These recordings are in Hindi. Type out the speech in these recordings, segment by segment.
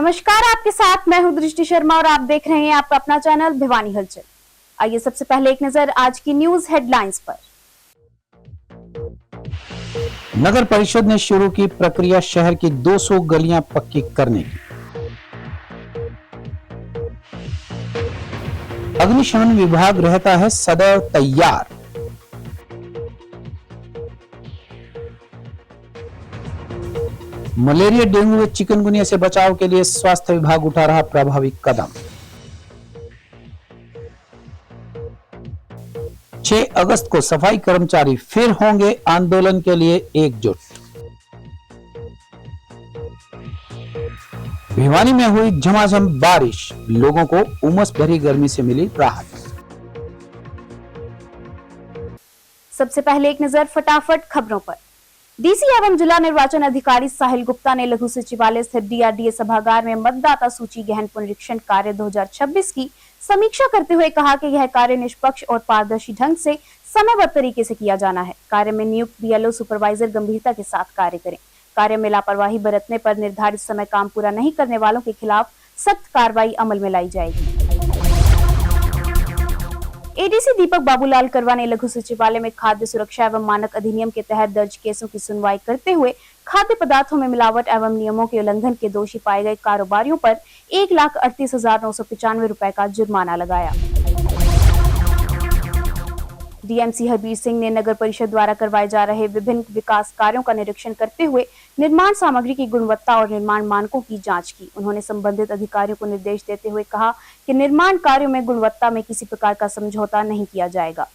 नमस्कार, आपके साथ मैं हूं दृष्टि शर्मा और आप देख रहे हैं आपका अपना चैनल भिवानी हलचल। आइए सबसे पहले एक नजर आज की न्यूज हेडलाइंस पर। नगर परिषद ने शुरू की प्रक्रिया शहर की 200 गलियां पक्की करने की। अग्निशमन विभाग रहता है सदैव तैयार। मलेरिया, डेंगू व चिकनगुनिया से बचाव के लिए स्वास्थ्य विभाग उठा रहा प्रभावी कदम। 6 अगस्त को सफाई कर्मचारी फिर होंगे आंदोलन के लिए एकजुट। भिवानी में हुई झमाझम बारिश, लोगों को उमस भरी गर्मी से मिली राहत। सबसे पहले एक नजर फटाफट खबरों पर। डीसी एवं जिला निर्वाचन अधिकारी साहिल गुप्ता ने लघु सचिवालय स्थित डीआरडीए सभागार में मतदाता सूची गहन पुनरीक्षण कार्य 2026 की समीक्षा करते हुए कहा कि यह कार्य निष्पक्ष और पारदर्शी ढंग से समयबद्ध तरीके से किया जाना है। कार्य में नियुक्त बीएलओ सुपरवाइजर गंभीरता के साथ कार्य करें। कार्य में लापरवाही बरतने पर निर्धारित समय काम पूरा नहीं करने वालों के खिलाफ सख्त कार्रवाई अमल में लाई जाएगी। एडीसी दीपक बाबूलाल करवा ने लघु सचिवालय में खाद्य सुरक्षा एवं मानक अधिनियम के तहत दर्ज केसों की सुनवाई करते हुए खाद्य पदार्थों में मिलावट एवं नियमों के उल्लंघन के दोषी पाए गए कारोबारियों पर 1,38,995 रुपए का जुर्माना लगाया। डीएमसी हरबीर सिंह ने नगर परिषद द्वारा करवाए जा रहे विभिन्न विकास कार्यों का निरीक्षण करते हुए निर्माण सामग्री की गुणवत्ता और निर्माण मानकों की जांच की। उन्होंने संबंधित अधिकारियों को निर्देश देते हुए कहा कि निर्माण कार्यों में गुणवत्ता में किसी प्रकार का समझौता नहीं किया जाएगा।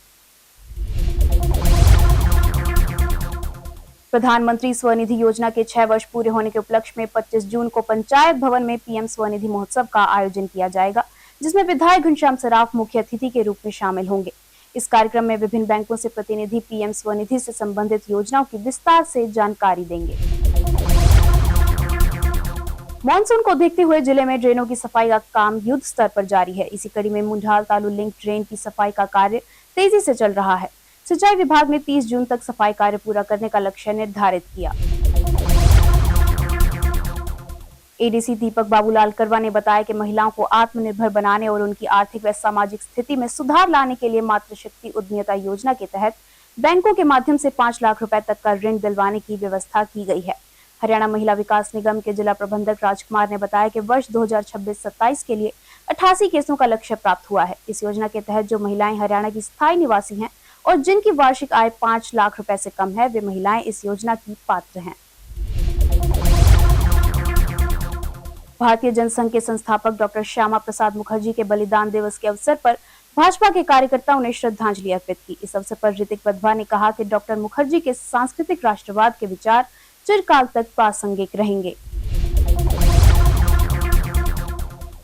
प्रधानमंत्री स्वनिधि योजना के 6 वर्ष पूरे होने के उपलक्ष्य में 25 जून को पंचायत भवन में पीएम स्वनिधि महोत्सव का आयोजन किया जाएगा, जिसमें विधायक घनश्याम सराफ मुख्य अतिथि के रूप में शामिल होंगे। इस कार्यक्रम में विभिन्न बैंकों से प्रतिनिधि पीएम स्वनिधि से संबंधित योजनाओं की विस्तार से जानकारी देंगे। मानसून को देखते हुए जिले में ड्रेनों की सफाई का काम युद्ध स्तर पर जारी है। इसी कड़ी में मुंढाल तालु लिंक ड्रेन की सफाई का कार्य तेजी से चल रहा है। सिंचाई विभाग ने 30 जून तक सफाई कार्य पूरा करने का लक्ष्य निर्धारित किया। एडीसी दीपक बाबूलाल करवा ने बताया कि महिलाओं को आत्मनिर्भर बनाने और उनकी आर्थिक व सामाजिक स्थिति में सुधार लाने के लिए मातृशक्ति उद्यमिता योजना के तहत बैंकों के माध्यम से 5 लाख रुपए तक का ऋण दिलवाने की व्यवस्था की गई है। हरियाणा महिला विकास निगम के जिला प्रबंधक राजकुमार ने बताया कि वर्ष 2026-27 के लिए 88 केसों का लक्ष्य प्राप्त हुआ है। इस योजना के तहत जो महिलाएं हरियाणा की स्थायी निवासी हैं और जिनकी वार्षिक आय 5 लाख रुपए से कम है, वे महिलाएं इस योजना की पात्र हैं। भारतीय जनसंघ के संस्थापक डॉक्टर श्यामा प्रसाद मुखर्जी के बलिदान दिवस के अवसर पर भाजपा के कार्यकर्ताओं ने श्रद्धांजलि अर्पित की। इस अवसर पर ऋतिक वधवा ने कहा कि डॉक्टर मुखर्जी के सांस्कृतिक राष्ट्रवाद के विचार चिरकाल तक प्रासंगिक रहेंगे।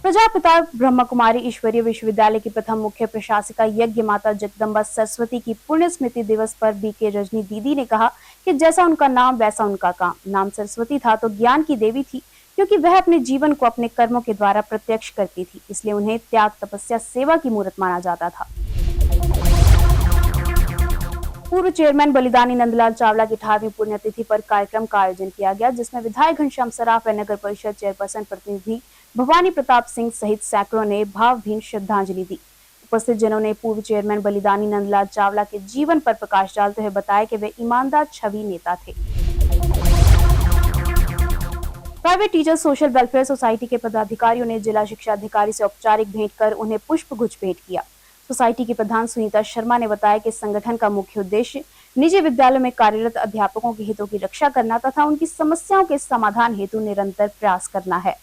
प्रजापिता ब्रह्म कुमारी ईश्वरीय विश्वविद्यालय की प्रथम मुख्य प्रशासिका यज्ञ माता जगदम्बा सरस्वती की पुण्य स्मृति दिवस पर बीके रजनी दीदी ने कहा कि जैसा उनका नाम वैसा उनका काम। नाम सरस्वती था तो ज्ञान की देवी थी, क्योंकि वह अपने जीवन को अपने कर्मों के द्वारा प्रत्यक्ष करती थी, इसलिए उन्हें त्याग, तपस्या, सेवा की मूर्त माना जाता था। पूर्व चेयरमैन बलिदानी नंदलाल चावला की 18वीं पुण्यतिथि पर कार्यक्रम का आयोजन किया गया, जिसमें विधायक घनश्याम सराफ व नगर परिषद चेयरपर्सन प्रतिनिधि भवानी प्रताप सिंह सहित सैकड़ों ने भावभीनी श्रद्धांजलि दी। उपस्थित जनों ने पूर्व चेयरमैन बलिदानी नंदलाल चावला के जीवन पर प्रकाश डालते हुए बताया कि वे ईमानदार छवि नेता थे। Private teacher social welfare society के पदाधिकारियों ने जिला शिक्षा अधिकारी से औपचारिक भेंट कर उन्हें पुष्प गुच्छ भेंट किया। सोसाइटी की प्रधान सुनीता शर्मा ने बताया कि संगठन का मुख्य उद्देश्य निजी विद्यालयों में कार्यरत अध्यापकों के हितों की रक्षा करना तथा उनकी समस्याओं के समाधान हेतु निरंतर प्रयास करना है।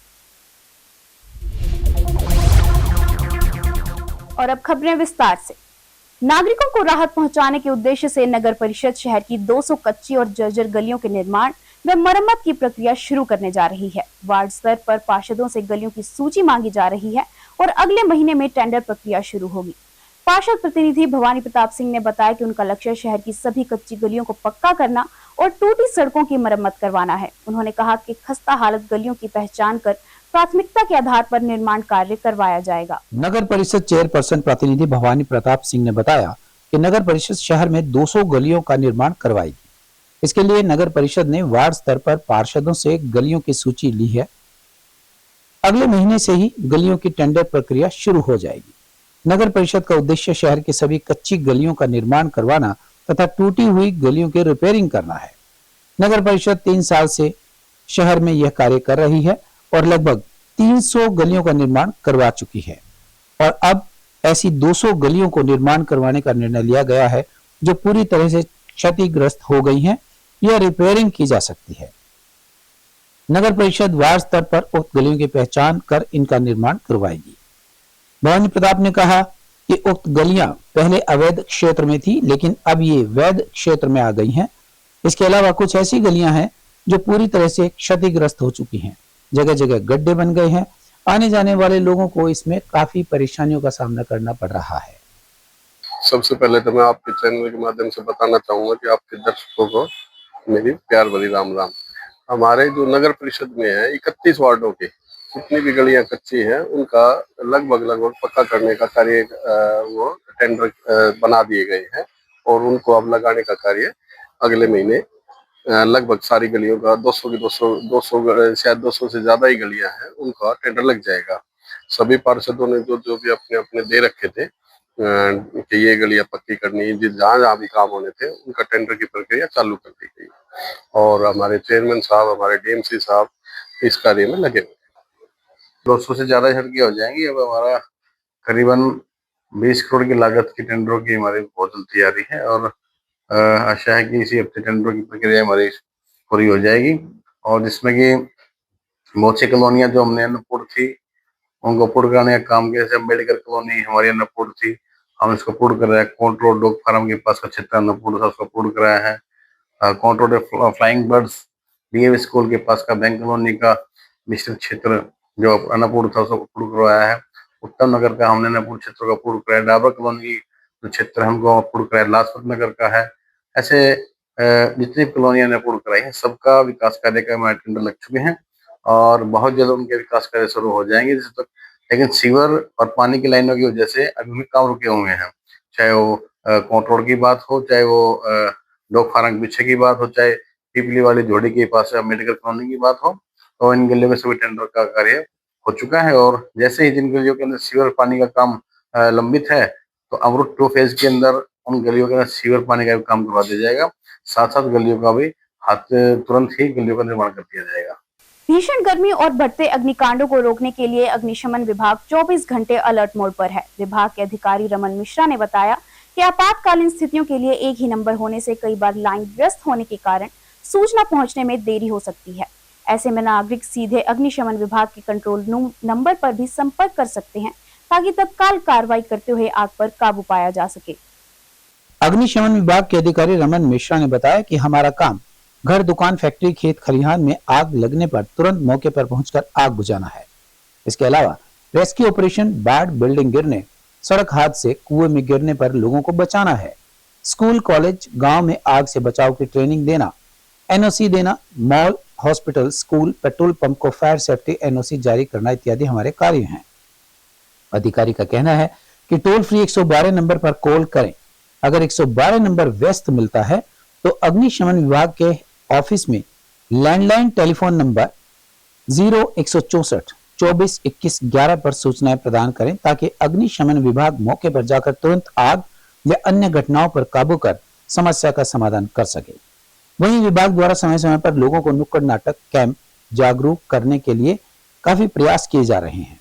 और अब खबरें विस्तार से। नागरिकों को राहत पहुंचाने के उद्देश्य से नगर परिषद शहर की 200 कच्ची और जर्जर गलियों के निर्माण व मरम्मत की प्रक्रिया शुरू करने जा रही है। वार्ड स्तर पर पार्षदों से गलियों की सूची मांगी जा रही है और अगले महीने में टेंडर प्रक्रिया शुरू होगी। पार्षद प्रतिनिधि भवानी प्रताप सिंह ने बताया कि उनका लक्ष्य शहर की सभी कच्ची गलियों को पक्का करना और टूटी सड़कों की मरम्मत करवाना है। उन्होंने कहा कि खस्ता हालत गलियों की पहचान कर प्राथमिकता के आधार पर निर्माण कार्य करवाया जाएगा। नगर परिषद चेयरपर्सन प्रतिनिधि भवानी प्रताप सिंह ने बताया कि नगर परिषद शहर में 200 गलियों का निर्माण करवाएगी। इसके लिए नगर परिषद ने वार्ड स्तर पर पार्षदों से गलियों की सूची ली है। अगले महीने से ही गलियों की टेंडर प्रक्रिया शुरू हो जाएगी। नगर परिषद का उद्देश्य शहर की सभी कच्ची गलियों का निर्माण करवाना तथा टूटी हुई गलियों की रिपेयरिंग करना है। नगर परिषद 3 साल से शहर में यह कार्य कर रही है और लगभग 300 गलियों का निर्माण करवा चुकी है और अब ऐसी 200 गलियों को निर्माण करवाने का निर्णय लिया गया है जो पूरी तरह से क्षतिग्रस्त हो गई हैं या रिपेयरिंग की जा सकती है। नगर परिषद वार्ड स्तर पर उक्त गलियों की पहचान कर इनका निर्माण करवाएगी। भवानी प्रताप ने कहा कि उक्त गलियां पहले अवैध क्षेत्र में थी लेकिन अब ये वैध क्षेत्र में आ गई हैं। इसके अलावा कुछ ऐसी गलियां हैं जो पूरी तरह से क्षतिग्रस्त हो चुकी हैं। जगह जगह गड्ढे बन गए हैं। आने जाने वाले लोगों को इसमें काफी परेशानियों का सामना करना पड़ रहा है। सबसे पहले तो मैं आपके चैनल के माध्यम से बताना चाहूंगा कि आपके दर्शकों को मेरी प्यार भरी राम राम। हमारे जो नगर परिषद में है 31 वार्डों के जितनी भी गलियां कच्ची हैं उनका लगभग पक्का करने का कार्य वो टेंडर बना दिए गए हैं और उनको अब लगाने का कार्य अगले महीने लगभग सारी गलियों का 200 की 200 शायद 200 से ज्यादा ही गलियां हैं उनका टेंडर लग जाएगा। सभी पार्षदों ने जो भी अपने अपने दे रखे थे कि ये गलियां पक्की करनी, जहाँ जहाँ भी काम होने थे उनका टेंडर की प्रक्रिया चालू कर दी गई और हमारे चेयरमैन साहब, हमारे डीएमसी साहब इस कार्य में लगे हुए। 200 से ज्यादा सड़कें हो जाएंगी। अब हमारा करीबन 20 करोड़ की लागत की टेंडरों की हमारी बहुत जल्द तैयारी है और आशा है कि इसी हफ्ते टेंडरों की प्रक्रिया हमारी पूरी हो जाएगी और जिसमें कि बहुत सी कॉलोनियां जो हमने अन्नपूर्ण थी उनको पूर्ण कराने का काम किया। जैसे अम्बेडकर कॉलोनी हमारी अन्नपूर्ण थी, हम इसको पूर्ण कर रहे हैं। कोर्ट रोड डॉग फार्म के पास का क्षेत्र अन्नपूर्ण था, उसको पूर्ण कराया है। Court road flying birds DAV school के पास का बैंक कॉलोनी का मिश्रित क्षेत्र जो अन्नपूर्ण था उसको पूर्ण करवाया है। उत्तम नगर का हमने अन्नपूर्ण क्षेत्र का पूर्ण कराया। डाबर कॉलोनी जो क्षेत्र है हमको पूर्ण कराया। लाजपत नगर का है। ऐसे जितनी कॉलोनियां ने पूर्ण कराई है सबका विकास कार्य का हमारे टेंडर लग चुके हैं और बहुत जल्द उनके विकास कार्य शुरू हो जाएंगे। जिस तक लेकिन सीवर और पानी की लाइनों की वजह से अभी भी काम रुके हुए हैं। चाहे वो कोर्ट रोड की बात हो, चाहे वो डॉग फार्म के पीछे की बात हो, चाहे पीपली वाली झोड़ी के पास अम्बेडकर कॉलोनी की बात हो, तो इन गलियों में सभी टेंडर का कार्य हो चुका है और जैसे ही जिन गलियों के अंदर सीवर पानी का काम लंबित है तो अमृत 2 फेज के अंदर उन गलियों के अंदर सीवर पानी का भी काम करवा दिया जाएगा। साथ साथ गलियों का भी हाथ तुरंत ही गलियों का निर्माण कर दिया जाएगा। भीषण गर्मी और बढ़ते अग्निकांडों को रोकने के लिए अग्निशमन विभाग 24 घंटे अलर्ट मोड पर है। विभाग के अधिकारी रमन मिश्रा ने बताया कि आपातकालीन स्थितियों के लिए एक ही नंबर होने से कई बार लाइन व्यस्त होने के कारण सूचना पहुंचने में देरी हो सकती है। ऐसे में नागरिक सीधे अग्निशमन विभाग के कंट्रोल नंबर पर भी संपर्क कर सकते हैं ताकि तत्काल कार्रवाई करते हुए आग पर काबू पाया जा सके। अग्निशमन विभाग के अधिकारी रमन मिश्रा ने बताया कि हमारा काम घर, दुकान, फैक्ट्री, खेत खलिहान में आग लगने पर तुरंत मौके पर पहुंचकर आग बुझाना है। इसके अलावा रेस्क्यू ऑपरेशन, बाढ़, बिल्डिंग गिरने, सड़क हादसे, कुएं में गिरने पर लोगों को बचाना है। स्कूल, कॉलेज, गांव में आग से बचाव की ट्रेनिंग देना, एनओसी देना, mall, hospital, school, petrol pump को फायर सेफ्टी एनओसी जारी करना इत्यादि हमारे कार्य हैं। अधिकारी का कहना है कि टोल फ्री 112 नंबर पर कॉल करें। अगर 112 नंबर व्यस्त मिलता है तो अग्निशमन विभाग के ऑफिस में लैंडलाइन टेलीफोन नंबर 0164 24 21 11 पर सूचनाएं प्रदान करें ताकि अग्निशमन विभाग मौके पर जाकर तुरंत आग या अन्य घटनाओं पर काबू कर समस्या का समाधान कर सके। वहीं विभाग द्वारा समय समय पर लोगों को नुक्कड़ नाटक, कैंप जागरूक करने के लिए काफी प्रयास किए जा रहे हैं।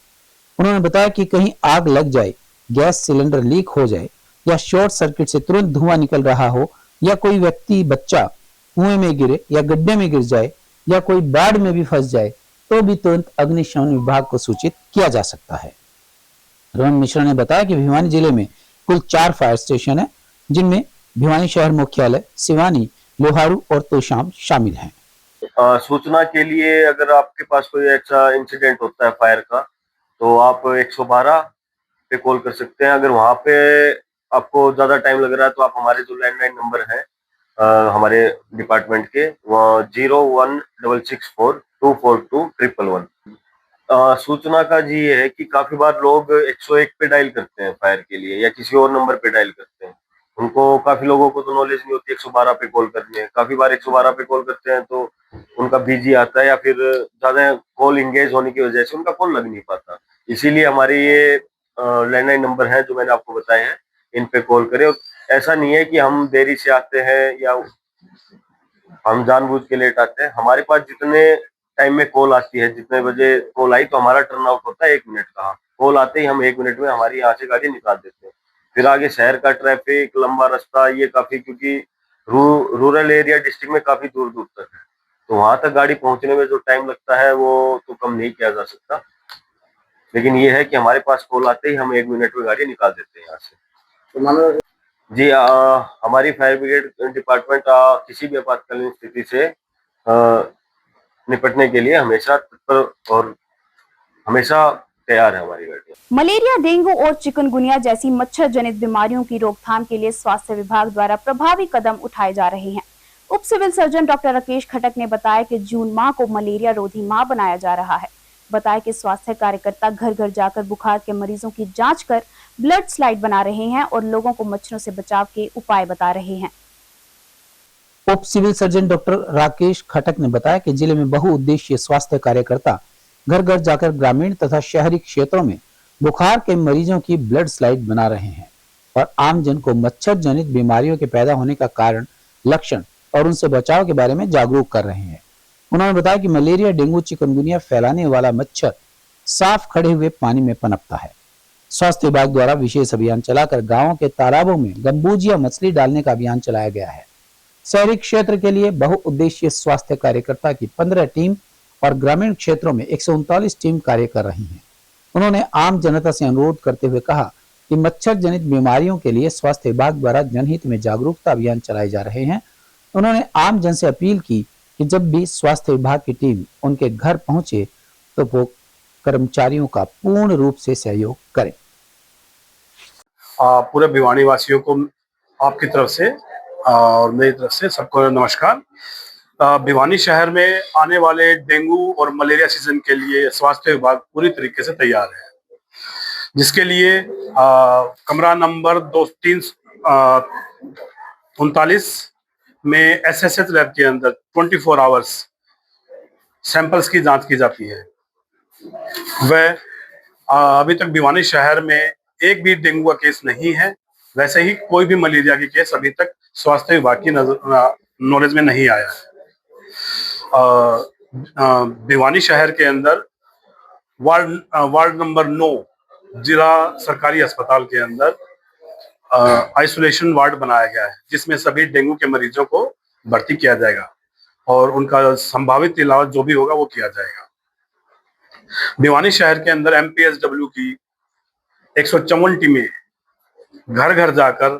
उन्होंने बताया कि कहीं आग लग जाए, गैस सिलेंडर लीक हो जाए या शॉर्ट सर्किट से तुरंत धुआं निकल रहा हो या कोई व्यक्ति, बच्चा कुएं में गिरे या गड्ढे में गिर जाए या कोई बाढ़ में भी फंस जाए तो भी तुरंत अग्निशमन विभाग को सूचित किया जा सकता है। रमन मिश्रा ने बताया कि भिवानी जिले में कुल 4 फायर स्टेशन है जिनमें भिवानी शहर मुख्यालय, सिवानी, लोहारू और तोशाम शामिल हैं। सूचना के लिए अगर आपके पास कोई ऐसा इंसिडेंट होता है फायर का तो आप 112 पे कॉल कर सकते हैं। अगर वहां पे आपको ज्यादा टाइम लग रहा है तो आप हमारे जो लैंडलाइन नंबर है हमारे डिपार्टमेंट के, वो 01664 242 111। सूचना का जी ये है कि काफी बार लोग 101 पे डायल करते हैं फायर के लिए या किसी और नंबर पे डायल करते हैं। उनको, काफी लोगों को तो नॉलेज नहीं होती 112 पे कॉल करनी है। काफी बार 112 पे कॉल करते हैं तो उनका बिजी आता है या फिर ज्यादा कॉल इंगेज होने की वजह से उनका कॉल लग नहीं पाता। इसीलिए हमारे ये लैंडलाइन नंबर है जो मैंने आपको बताए हैं, इन पे कॉल करें। और ऐसा नहीं है कि हम देरी से आते हैं या हम जानबूझ के लेट आते हैं। हमारे पास जितने टाइम में कॉल आती है, जितने बजे कॉल आई तो हमारा टर्न आउट होता है 1 मिनट का। कॉल आते ही हम 1 मिनट में हमारी यहाँ से गाड़ी निकाल देते हैं। फिर आगे शहर का ट्रैफिक, लंबा रास्ता, ये काफी, क्योंकि रूरल एरिया डिस्ट्रिक्ट में काफी दूर दूर तक है, तो वहां तक गाड़ी पहुंचने में जो टाइम लगता है वो तो कम नहीं किया जा सकता। लेकिन ये है कि हमारे पास कॉल आते ही हम 1 मिनट में गाड़ी निकाल देते हैं यहाँ से। तो जी, हमारी फायर ब्रिगेड डिपार्टमेंट किसी भी आपातकालीन स्थिति से निपटने के लिए हमेशा तत्पर और हमेशा तैयार है हमारी गाड़ी। मलेरिया, डेंगू और चिकनगुनिया जैसी मच्छर जनित बीमारियों की रोकथाम के लिए स्वास्थ्य विभाग द्वारा प्रभावी कदम उठाए जा रहे हैं। उप सिविल सर्जन डॉक्टर राकेश खटक ने बताया कि जून माह को मलेरिया रोधी माह बनाया जा रहा है। बताया कि स्वास्थ्य कार्यकर्ता घर घर जाकर बुखार के मरीजों की जांच कर ब्लड स्लाइड बना रहे हैं और लोगों को मच्छरों से बचाव के उपाय बता रहे हैं। उप सिविल सर्जन डॉक्टर राकेश खटक ने बताया कि जिले में बहुउद्देशीय स्वास्थ्य कार्यकर्ता घर घर जाकर ग्रामीण तथा शहरी क्षेत्रों में बुखार के मरीजों की ब्लड स्लाइड बना रहे हैं और आमजन को मच्छर जनित बीमारियों के पैदा होने का कारण, लक्षण और उनसे बचाव के बारे में जागरूक कर रहे हैं। उन्होंने बताया कि मलेरिया, डेंगू, चिकनगुनिया फैलाने वाला मच्छर साफ खड़े हुए पानी में पनपता है। स्वास्थ्य विभाग द्वारा विशेष अभियान चलाकर गांवों के तालाबों में गंबूजिया मछली डालने का अभियान चलाया गया है। शहरी क्षेत्र के लिए बहुउद्देशीय स्वास्थ्य कार्यकर्ता की 15 टीम और ग्रामीण क्षेत्रों में 139 टीम कार्य कर रही हैं। उन्होंने आम जनता से अनुरोध करते हुए कहा कि मच्छर जनित बीमारियों के लिए स्वास्थ्य विभाग द्वारा जनहित में जागरूकता अभियान चलाए जा रहे हैं। उन्होंने आम जन से अपील की कि जब भी स्वास्थ्य विभाग की टीम उनके घर पहुंचे तो वो कर्मचारियों का पूर्ण रूप से सहयोग करें। पूरे भिवानी वासियों को आपकी तरफ से और मेरी तरफ से सबको नमस्कार। भिवानी शहर में आने वाले डेंगू और मलेरिया सीजन के लिए स्वास्थ्य विभाग पूरी तरीके से तैयार है, जिसके लिए कमरा नंबर 2339 में एसएसएच लैब के अंदर 24 आवर्स सैंपल्स की जांच की जाती है। वह अभी तक भिवानी शहर में एक भी डेंगू का केस नहीं है। वैसे ही कोई भी मलेरिया की केस अभी तक स्वास्थ्य विभाग की नॉलेज में नहीं आया है। भिवानी शहर के अंदर वार्ड नंबर 9 जिला सरकारी अस्पताल के अंदर आइसोलेशन वार्ड बनाया गया है, जिसमें सभी डेंगू के मरीजों को भर्ती किया जाएगा और उनका संभावित इलाज जो भी होगा वो किया जाएगा। भिवानी शहर के अंदर MPSW की 154 टीमें घर घर जाकर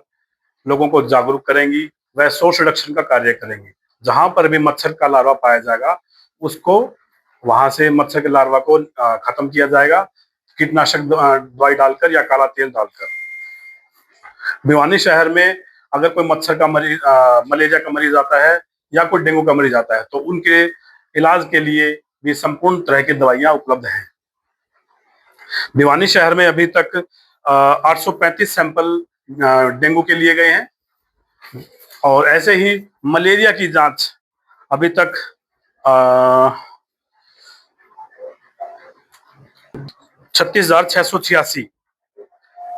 लोगों को जागरूक करेंगी। वह सोर्स रिडक्शन का कार्य करेंगी। जहां पर भी मच्छर का लार्वा पाया जाएगा उसको वहां से मच्छर के लार्वा को खत्म किया जाएगा, कीटनाशक दवाई डालकर या काला तेल डालकर। भिवानी शहर में अगर कोई मच्छर का मरीज, मलेरिया का मरीज आता है या कोई डेंगू का मरीज आता है तो उनके इलाज के लिए भी संपूर्ण तरह की दवाइयां उपलब्ध हैं। भिवानी शहर में अभी तक 835 सैंपल डेंगू के लिए गए हैं और ऐसे ही मलेरिया की जांच अभी तक 36,686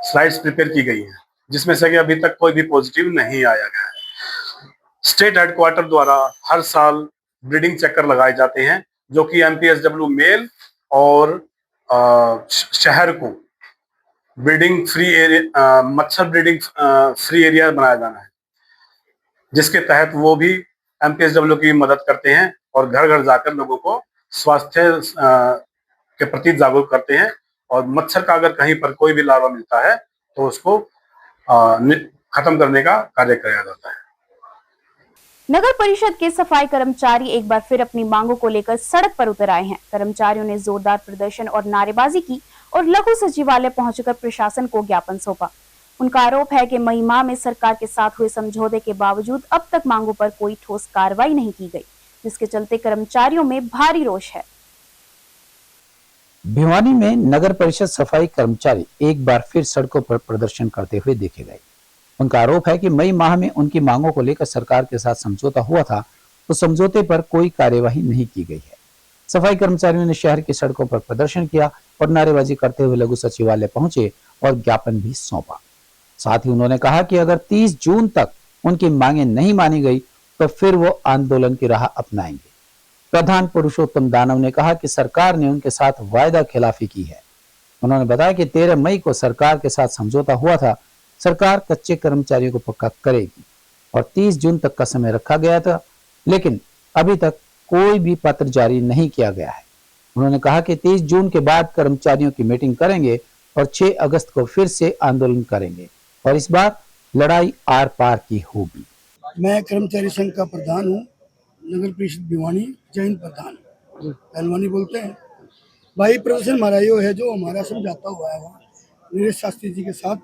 स्लाइड्स प्रिपेयर की गई हैं, जिसमें से कि अभी तक कोई भी पॉजिटिव नहीं आया गया है। स्टेट हेडक्वार्टर द्वारा हर साल ब्रीडिंग चक्कर लगाए जाते हैं, जो कि MPSW मेल और शहर को ब्रीडिंग फ्री एरिया, मच्छर ब्रीडिंग फ्री एरिया बनाया जाना है, जिसके तहत वो भी MPSW की मदद करते हैं और घर घर जाकर लोगों को स्वास्थ्य के प्रति जागरूक करते हैं और मच्छर का अगर कहीं पर कोई भी लार्वा मिलता है तो उसको खत्म करने का कार्य किया जाता है। नगर परिषद के सफाई कर्मचारी एक बार फिर अपनी मांगों को लेकर सड़क पर उतर आए हैं। कर्मचारियों ने जोरदार प्रदर्शन और नारेबाजी की और लघु सचिवालय पहुंचकर प्रशासन को ज्ञापन सौंपा। उनका आरोप है कि मई माह में सरकार के साथ हुए समझौते के बावजूद अब तक मांगों पर कोई ठोस कार्रवाई नहीं की गई, जिसके चलते कर्मचारियों में भारी रोष है। भिवानी में नगर परिषद सफाई कर्मचारी एक बार फिर सड़कों पर प्रदर्शन करते हुए देखे गए। उनका आरोप है कि मई माह में उनकी मांगों को लेकर सरकार के साथ समझौता हुआ था तो समझौते पर कोई कार्यवाही नहीं की गई है। सफाई कर्मचारियों ने शहर की सड़कों पर प्रदर्शन किया और नारेबाजी करते हुए लघु सचिवालय पहुंचे और ज्ञापन भी सौंपा। साथ ही उन्होंने कहा कि अगर 30 जून तक उनकी मांगे नहीं मानी गई तो फिर वो आंदोलन की राह अपनाएंगे। प्रधान पुरुषोत्तम दानव ने कहा कि सरकार ने उनके साथ वायदा खिलाफी की है। उन्होंने बताया कि 13 मई को सरकार के साथ समझौता हुआ था। सरकार कच्चे कर्मचारियों को पक्का करेगी और 30 जून तक का समय रखा गया था, लेकिन अभी तक कोई भी पत्र जारी नहीं किया गया है। उन्होंने कहा कि 30 जून के बाद कर्मचारियों की मीटिंग करेंगे और 6 अगस्त को फिर से आंदोलन करेंगे और इस बार लड़ाई आर पार की होगी। मैं कर्मचारी संघ का प्रधान हूँ, नगर परिषद भिवानी, जैन प्रधान पहलवानी बोलते हैं। भाई प्रदर्शन हमारा ये है, जो हमारा समझौता हुआ है वहाँ नीरज शास्त्री जी के साथ,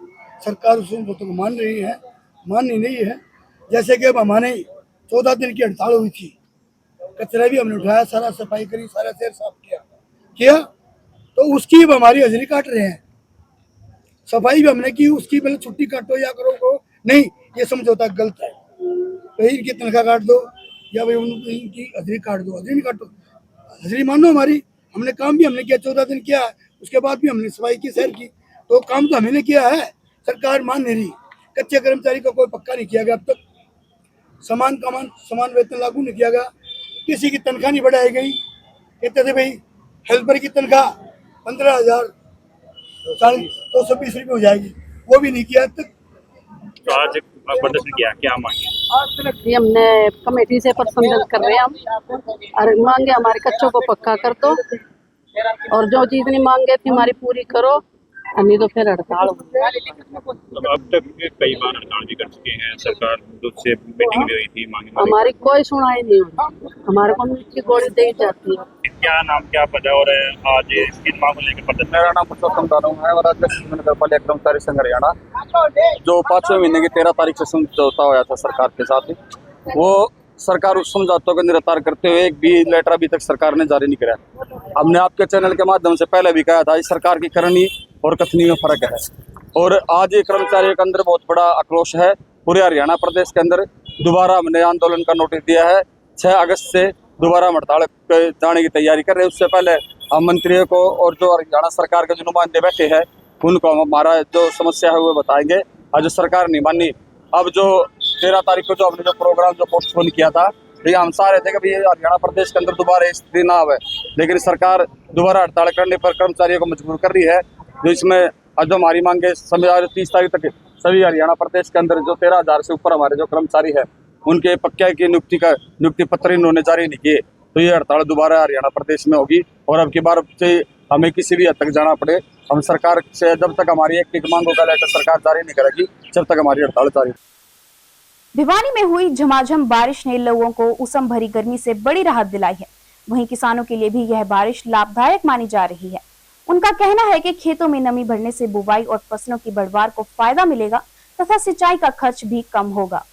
सरकार उस समझौते को मान नहीं रही है। जैसे कि अब हमारे 14 दिन की हड़ताल हुई थी, कचरा भी हमने उठाया, सारा सफाई करी, सारा शहर साफ किया तो उसकी अब हमारी हाजिरी काट रहे हैं। सफाई भी हमने की, उसकी पहले छुट्टी काटो या करो नहीं, ये समझौता गलत है। तो इनकी तनख्वाह काट दो या भाई इनकी हाजिरी काट दो, हाजिरी नहीं काटो, हाजिरी मानो हमारी। हमने काम भी हमने किया, 14 दिन किया, उसके बाद भी हमने सफाई की शहर की, तो काम तो हमने किया है, सरकार मान नहीं रही। कच्चे कर्मचारी को कोई पक्का नहीं किया गया अब तक, समान वेतन लागू नहीं किया गया, किसी की तनख्वाह नहीं बढ़ाई गई। कहते थे भाई हेल्पर की तनख्वाह 15,000 220 रुपये हो जाएगी, वो भी नहीं किया अब तक। तो आज प्रदर्शन किया, क्या मांगे? ये हमने कमेटी से प्रदर्शन कर रहे हैं हम, और मांगे हमारे कच्चों को पक्का कर दो और जो जितनी मांगे थी हमारी पूरी करो, नहीं तो फिर हड़ताल होगी। अब तक कई बार हड़ताल भी कर चुके हैं, सरकार से मीटिंग भी हुई थी, मांगे हमारी कोई सुनाई नहीं हुई, हमारे को मीठी गोली दी जाती है। क्या नाम, क्या पता और आज किन मांगों को लेकर प्रदर्शन? मेरा नाम पुरुषोत्तम दानव है और अध्यक्ष नगर पालिका कर्मचारी संघ हरियाणा, जो 5वें महीने की 13 तारीख से समझौता हुआ था सरकार के साथ, वो सरकार उस समझौते को निरतार करते हुए एक भी लेटर अभी तक सरकार ने जारी नहीं कराया। हमने आपके चैनल के माध्यम से पहले भी कहा था, इस सरकार की करनी और कथनी में फर्क है और आज ये कर्मचारियों के अंदर बहुत बड़ा आक्रोश है। पूरे हरियाणा प्रदेश के अंदर दोबारा हमने आंदोलन का नोटिस दिया है। 6 अगस्त से दोबारा हड़ताल जाने की तैयारी कर रहे हैं। उससे पहले हम मंत्रियों को और जो हरियाणा सरकार के जो नुमाइंदे बैठे हैं उनको हम हमारा जो समस्या है वो बताएंगे। आज जो सरकार नहीं मानी, अब जो 13 तारीख को जो हमने जो प्रोग्राम जो पोस्टपोन किया था, ये हम चाह रहे थे कि हरियाणा प्रदेश के अंदर दोबारा स्थिति ना आवे, लेकिन सरकार दोबारा हड़ताल करने पर कर्मचारियों को मजबूर कर रही है। जो इसमें आज जो हमारी मांगे समय 30 तारीख तक सभी हरियाणा प्रदेश के अंदर जो 13,000 से ऊपर हमारे जो कर्मचारी है उनके पक्के की नियुक्ति पत्र इन्होंने जारी नहीं किए, तो ये हड़ताल दोबारा हरियाणा प्रदेश में होगी और अब की बार से हमें किसी भी हद तक जाना पड़े, हम सरकार से जब तक हमारी एक मांगों का लेटर सरकार जारी नहीं करेगी जब तक हमारी हड़ताल जारी। भिवानी में हुई झमाझम बारिश ने लोगों को उमस भरी गर्मी से बड़ी राहत दिलाई है। वहीं किसानों के लिए भी यह बारिश लाभदायक मानी जा रही है। उनका कहना है कि खेतों में नमी बढ़ने से बुवाई और फसलों की बढ़वार को फायदा मिलेगा तथा सिंचाई का खर्च भी कम होगा।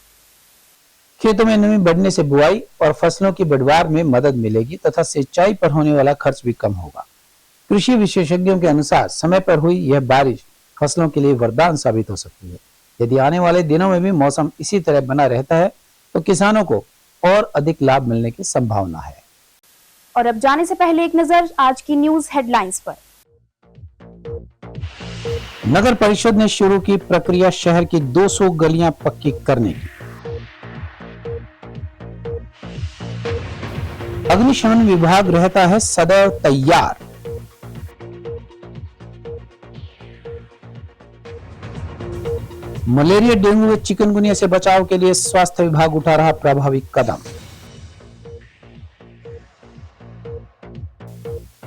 खेतों में नमी बढ़ने से बुआई और फसलों की बढ़वार में मदद मिलेगी तथा सिंचाई पर होने वाला खर्च भी कम होगा। कृषि विशेषज्ञों के अनुसार समय पर हुई यह बारिश फसलों के लिए वरदान साबित हो सकती है। यदि आने वाले दिनों में भी मौसम इसी तरह बना रहता है तो किसानों को और अधिक लाभ मिलने की संभावना है। और अब जाने से पहले एक नजर आज की न्यूज हेडलाइंस पर। नगर परिषद ने शुरू की प्रक्रिया शहर की 200 गलियां पक्की करने की। अग्निशमन विभाग रहता है सदैव तैयार। मलेरिया, डेंगू व चिकनगुनिया से बचाव के लिए स्वास्थ्य विभाग उठा रहा प्रभावी कदम।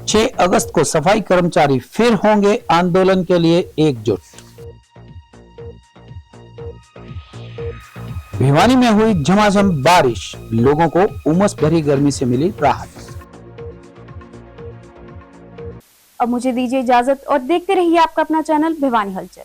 6 अगस्त को सफाई कर्मचारी फिर होंगे आंदोलन के लिए एकजुट। भिवानी में हुई झमाझम बारिश, लोगों को उमस भरी गर्मी से मिली राहत। अब मुझे दीजिए इजाजत और देखते रहिए आपका अपना चैनल भिवानी हलचल।